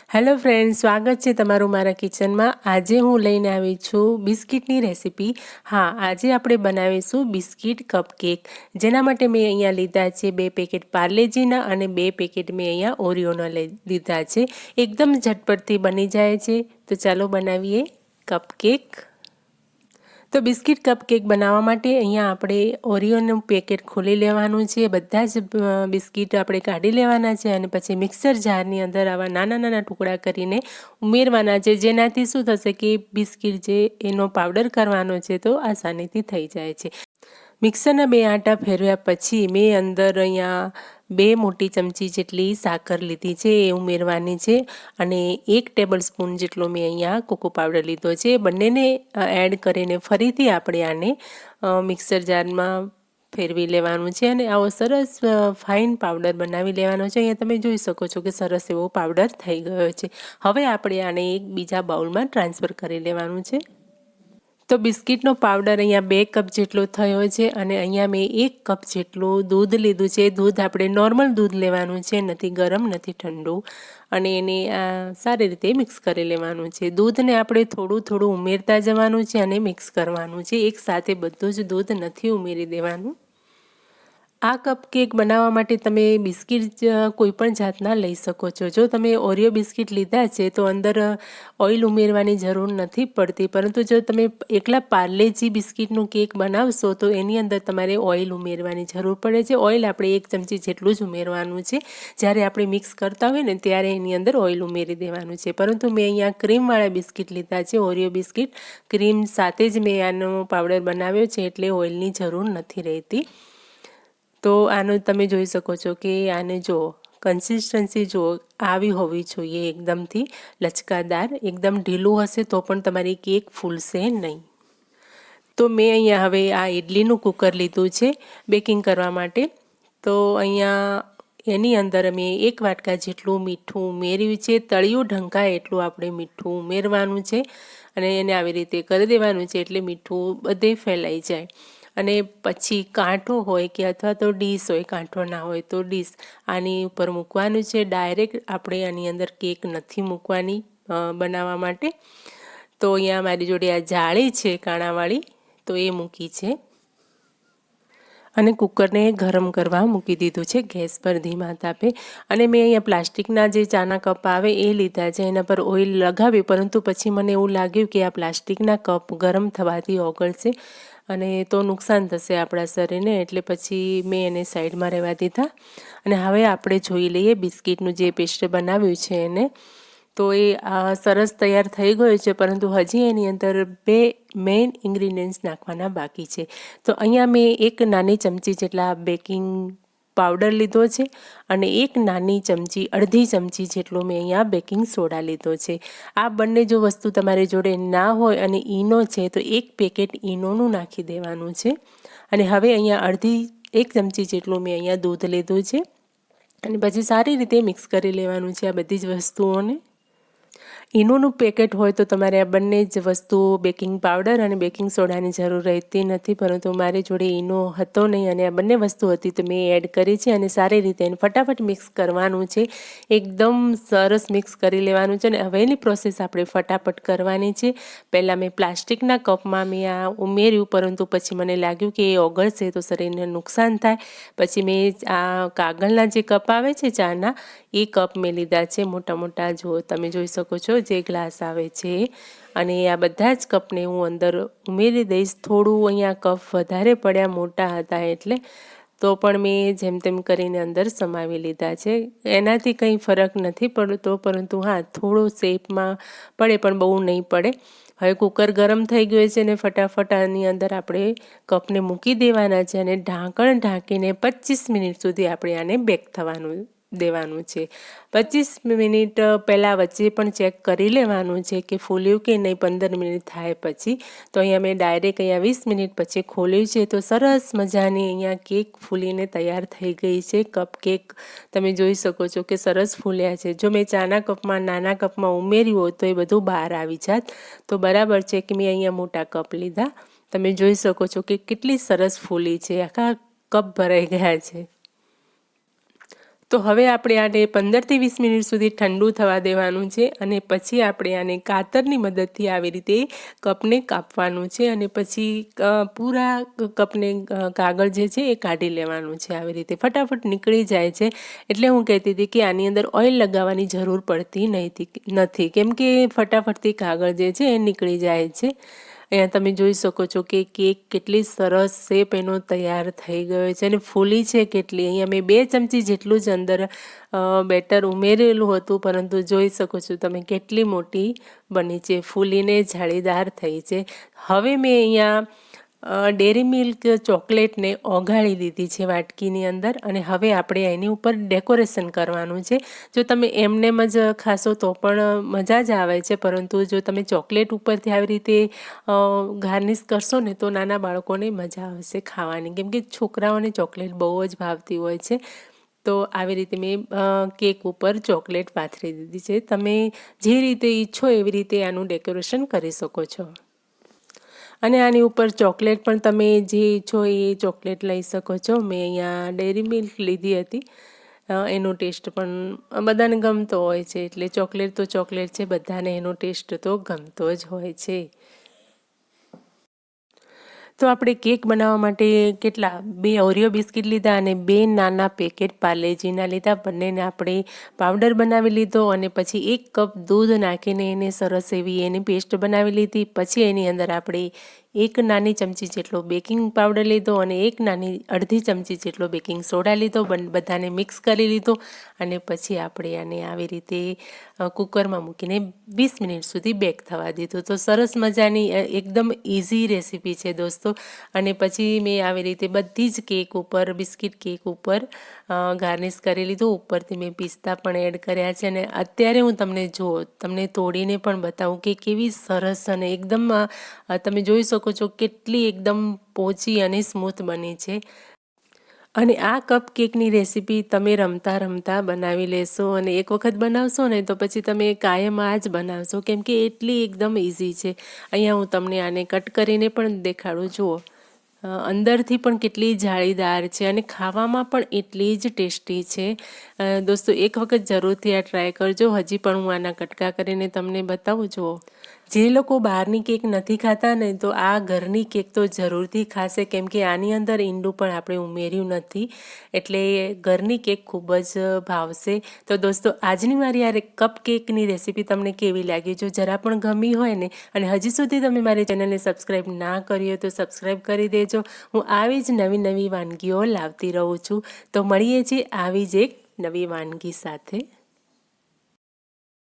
Hello friend, સ્વાગત છે તમારું મારા કિચનમાં। આજે હું લઈને આવી છું બિસ્કિટની રેસીપી। હા, આજે આપણે બનાવીશું બિસ્કિટ કપકેક। જેના માટે મેં અહીંયા લીધા છે 2 પેકેટ પાર્લેજીના અને 2 પેકેટ મેં અહીંયા ઓરિયોના લીધા છે। એકદમ ઝટપટથી બની જાય છે, તો ચાલો બનાવીએ કપકેક। તો બિસ્કિટ કપકેક બનાવવા માટે અહીંયા આપણે ઓરિયોનું પેકેટ ખોલી લેવાનું છે। બધા જ બિસ્કિટ આપણે કાઢી લેવાના છે અને પછી મિક્સર જારની અંદર આવા નાના નાના ટુકડા કરીને ઉમેરવાના છે, જેનાથી શું થશે કે બિસ્કિટ જે એનો પાવડર કરવાનો છે તો આસાનીથી થઈ જાય છે। મિક્સરના 2 આંટા ફેરવ્યા પછી મેં અંદર અહીંયા 2 મોટી ચમચી જેટલી સાકર લીધી છે, એ ઉમેરવાની છે અને 1 ટેબલ સ્પૂન જેટલો મેં અહીંયા કોકો પાવડર લીધો છે। બંનેને એડ કરીને ફરીથી આપણે આને મિક્સર જારમાં ફેરવી લેવાનું છે અને આવો સરસ ફાઇન પાવડર બનાવી લેવાનો છે। અહીંયા તમે જોઈ શકો છો કે સરસ એવો પાવડર થઈ ગયો છે। હવે આપણે આને એક બીજા બાઉલમાં ટ્રાન્સફર કરી લેવાનું છે। તો બિસ્કિટનો પાવડર અહીંયા 2 કપ જેટલો થયો છે અને અહીંયા મેં 1 કપ જેટલું દૂધ લીધું છે। દૂધ આપણે નોર્મલ દૂધ લેવાનું છે, નથી ગરમ નથી ઠંડુ, અને એને સારી રીતે મિક્સ કરી લેવાનું છે। દૂધને આપણે થોડું થોડું ઉમેરતા જવાનું છે અને મિક્સ કરવાનું છે, એકસાથે બધું જ દૂધ નથી ઉમેરી દેવાનું। આ કપકેક બનાવવા માટે તમે બિસ્કિટ કોઈ પણ જાતના લઈ શકો છો। જો તમે ઓરિયો બિસ્કિટ લીધા છે તો અંદર ઓઇલ ઉમેરવાની જરૂર નથી પડતી, પરંતુ જો તમે એકલા પાર્લેજી બિસ્કિટનું કેક બનાવશો તો એની અંદર તમારે ઓઇલ ઉમેરવાની જરૂર પડે છે। ઓઇલ આપણે 1 ચમચી જેટલું જ ઉમેરવાનું છે। જ્યારે આપણે મિક્સ કરતા હોય ને ત્યારે એની અંદર ઓઇલ ઉમેરી દેવાનું છે, પરંતુ મેં અહીંયા ક્રીમવાળા બિસ્કિટ લીધા છે, ઓરિયો બિસ્કિટ। ક્રીમ સાથે જ મેં આનો પાવડર બનાવ્યો છે એટલે ઓઇલની જરૂર નથી રહેતી। તો આનું તમે જોઈ શકો છો કે આને જો કન્સિસ્ટન્સી જો આવી હોવી જોઈએ, એકદમથી લચકાદાર। એકદમ ઢીલું હશે તો પણ તમારી કેક ફૂલશે નહીં। તો મેં અહીંયા હવે આ ઇડલીનું કુકર લીધું છે બેકિંગ કરવા માટે। તો અહીંયા એની અંદર મેં 1 વાટકા જેટલું મીઠું ઉમેર્યું છે। તળિયું ઢંકાય એટલું આપણે મીઠું ઉમેરવાનું છે અને એને આવી રીતે કરી દેવાનું છે એટલે મીઠું બધે ફેલાઈ જાય। અને પછી કાંઠો હોય કે અથવા તો ડીશ હોય, કાંઠો ના હોય તો ડીશ આની ઉપર મૂકવાનું છે। ડાયરેક્ટ આપણે આની અંદર કેક નથી મૂકવાની બનાવવા માટે। તો અહીંયા મારી જોડે આ જાળી છે કાણાવાળી, તો એ મૂકી છે અને કુકરને ગરમ કરવા મૂકી દીધું છે ગેસ પર ધીમા તાપે। અને મેં અહીંયા પ્લાસ્ટિકના જે ચાના કપ આવે એ લીધા છે, એના પર ઓઇલ લગાવ્યું, પરંતુ પછી મને એવું લાગ્યું કે આ પ્લાસ્ટિકના કપ ગરમ થવાથી ઓગળશે અને તો નુકસાન થશે આપણા શરીરને, એટલે પછી મેં એને સાઈડમાં રહેવા દીધા। અને હવે આપણે જોઈ લઈએ બિસ્કિટનું જે પેસ્ટ બનાવ્યું છે એને। તો એ સરસ તૈયાર થઈ ગયું છે, પરંતુ હજી એની અંદર 2 મેઇન ઇન્ગ્રીડિયન્ટ્સ નાખવાના બાકી છે। તો અહીંયા મેં 1 નાની ચમચી જેટલા બેકિંગ પાવડર લીધો છે અને 1 નાની ચમચી, અડધી ચમચી જેટલો મેં અહીંયા બેકિંગ સોડા લીધો છે। આ બંને જો વસ્તુ તમારી જોડે ના હોય અને ઈનો છે તો 1 પેકેટ ઈનોનું નાખી દેવાનું છે। અને હવે અહીંયા 1 ચમચી જેટલું મેં અહીંયા દૂધ લીધું છે અને પછી સારી રીતે મિક્સ કરી લેવાનું છે આ બધી જ વસ્તુઓને। ઈનોનું પેકેટ હોય તો તમારે આ બંને જ વસ્તુઓ, બેકિંગ પાવડર અને બેકિંગ સોડાની જરૂર રહેતી નથી, પરંતુ મારી જોડે ઈનો હતો નહીં અને આ બંને વસ્તુ હતી તો મેં એડ કરી છે અને સારી રીતે એને ફટાફટ મિક્સ કરવાનું છે। એકદમ સરસ મિક્સ કરી લેવાનું છે અને હવે એની પ્રોસેસ આપણે ફટાફટ કરવાની છે। પહેલાં મેં પ્લાસ્ટિકના કપમાં મેં આ ઉમેર્યું, પરંતુ પછી મને લાગ્યું કે એ ઓગળશે તો શરીરને નુકસાન થાય। પછી મેં આ કાગળના જે કપ આવે છે ચાના, એ કપ મેં લીધા છે મોટા મોટા, જો તમે જોઈ શકો છો જે ગ્લાસ આવે છે, અને આ બધા જ કપને હું અંદર ઉમેરી દઈશ। થોડું અહીંયા કપ વધારે પડ્યા, મોટા હતા એટલે, તો પણ મેં જેમ તેમ કરીને અંદર સમાવી લીધા છે। એનાથી કંઈ ફરક નથી પડતો, પરંતુ હા થોડો શેપમાં પડે પણ બહુ નહીં પડે। હવે કુકર ગરમ થઈ ગયું છે અને ફટાફટ આની અંદર આપણે કપને મૂકી દેવાના છે અને ઢાંકણ ઢાંકીને 25 મિનિટ સુધી આપણે આને બેક થવાનું દેવાનું છે। 25 મિનિટ પહેલાં વચ્ચે પણ ચેક કરી લેવાનું છે કે ફૂલ્યું કે નહીં, 15 મિનિટ થાય પછી। તો અહીંયા મેં ડાયરેક્ટ 20 મિનિટ પછી ખોલ્યું છે તો સરસ મજાની અહીંયા કેક ફૂલીને તૈયાર થઈ ગઈ છે। કપ કેક તમે જોઈ શકો છો કે સરસ ફૂલ્યા છે। જો મેં ચાના કપમાં, નાના કપમાં ઉમેર્યું હોત તો એ બધું બહાર આવી જાત। તો બરાબર છે કે મેં અહીંયા મોટા કપ લીધા। તમે જોઈ શકો છો કે કેટલી સરસ ફૂલી છે, આખા કપ ભરાઈ ગયા છે। તો હવે આપણે આને 15થી 20 મિનિટ સુધી ઠંડુ થવા દેવાનું છે અને પછી આપણે આને કાતરની મદદથી આવી રીતે કપને કાપવાનું છે અને પછી પૂરા કપને કાગળ જે છે એ કાઢી લેવાનું છે. આવી રીતે ફટાફટ નીકળી જાય છે. એટલે હું કહેતી હતી કે આની અંદર ઓઇલ લગાવવાની જરૂર પડતી નથી કેમ કે ફટાફટથી કાગળ જે છે એ નીકળી જાય છે. અહીંયા તમે જોઈ શકો છો કે કેક કેટલી સરસ શેપ એનો તૈયાર થઈ ગયો છે અને ફૂલી છે કેટલી. અહીંયા મેં 2 ચમચી જેટલું જ અંદર બેટર ઉમેરેલું હતું, પરંતુ જોઈ શકો છો તમે કેટલી મોટી બની છે, ફૂલીને જાળીદાર થઈ છે. હવે મેં અહીંયા ડેરી મિલ્ક ચોકલેટને ઓગાળી દીધી છે વાટકીની અંદર અને હવે આપણે એની ઉપર ડેકોરેશન કરવાનું છે. જો તમે એમનેમ જ ખાશો તો પણ મજા જ આવે છે, પરંતુ જો તમે ચોકલેટ ઉપરથી આવી રીતે ગાર્નિશ કરશો ને તો નાના બાળકોને મજા આવશે ખાવાની, કેમ કે છોકરાઓને ચોકલેટ બહુ જ ભાવતી હોય છે. તો આવી રીતે મેં કેક ઉપર ચોકલેટ પાથરી દીધી છે. તમે જે રીતે ઈચ્છો એવી રીતે આનું ડેકોરેશન કરી શકો છો. અને આની ઉપર ચોકલેટ પણ તમે જે ઈચ્છો એ ચોકલેટ લઈ શકો છો. મેં અહીંયા ડેરી મિલ્ક લીધી હતી. એનો ટેસ્ટ પણ બધાને ગમતો હોય છે, એટલે ચોકલેટ તો ચોકલેટ છે, બધાને એનો ટેસ્ટ તો ગમતો જ હોય છે. તો આપણે કેક બનાવવા માટે કેટલા 2 ઓરિયો બિસ્કિટ લીધા અને 2 નાના પેકેટ પાર્લેજીના લીધા. બંનેને આપણે પાવડર બનાવી લીધો અને પછી 1 કપ દૂધ નાખીને એને સરસ એવી એની પેસ્ટ બનાવી લીધી. પછી એની અંદર આપણે 1 નાની ચમચી જેટલો બેકિંગ પાવડર લીધો અને 1 અડધી ચમચી જેટલો બેકિંગ સોડા લીધો. બધાને મિક્સ કરી લીધો અને પછી આપણે આને આવી રીતે કુકરમાં મૂકીને 20 મિનિટ સુધી બેક થવા દીધું. તો સરસ મજાની એકદમ ઇઝી રેસીપી છે દોસ્તો. અને પછી મેં આવી રીતે બધી જ કેક ઉપર બિસ્કિટ કેક ઉપર ગાર્નિશ કરી લીધું. ઉપરથી મેં પિસ્તા પણ એડ કર્યા છે અને અત્યારે હું તમને તોડીને પણ બતાવું કે કેવી સરસ અને એકદમ તમે જોઈ શકો છો કેટલી એકદમ પોચી અને સ્મૂથ બની છે. અને આ કપ કેકની રેસીપી તમે રમતા બનાવી લેશો અને એક વખત બનાવશો ને તો પછી તમે કાયમ આ જ બનાવશો, કેમ કે એટલી એકદમ ઇઝી છે. અહીંયા હું તમને આને કટ કરીને પણ દેખાડું. જુઓ અંદરથી પણ કેટલી જાળીદાર છે અને ખાવામાં પણ એટલી જ ટેસ્ટી છે. દોસ્તો એક વખત જરૂરથી આ ટ્રાય કરજો. હજી પણ હું આના કટકા કરીને તમને બતાવું. જુઓ જે લોકો બહારની કેક નથી ખાતા ને તો આ ઘરની કેક તો જરૂરથી ખાશે, કેમ કે આની અંદર ઈંડું પણ આપણે ઉમેર્યું નથી, એટલે ઘરની કેક ખૂબ જ ભાવશે. તો દોસ્તો આજની મારી આ કપ કેકની રેસીપી તમને કેવી લાગી? જો જરા પણ ગમી હોય ને અને હજી સુધી તમે મારી ચેનલને સબસ્ક્રાઈબ ના કરી હોય તો સબસ્ક્રાઈબ કરી દેજો. હું આવી જ નવી વાનગીઓ લાવતી રહું છું. તો મળીએ છીએ આવી જ એક નવી વાનગી સાથે.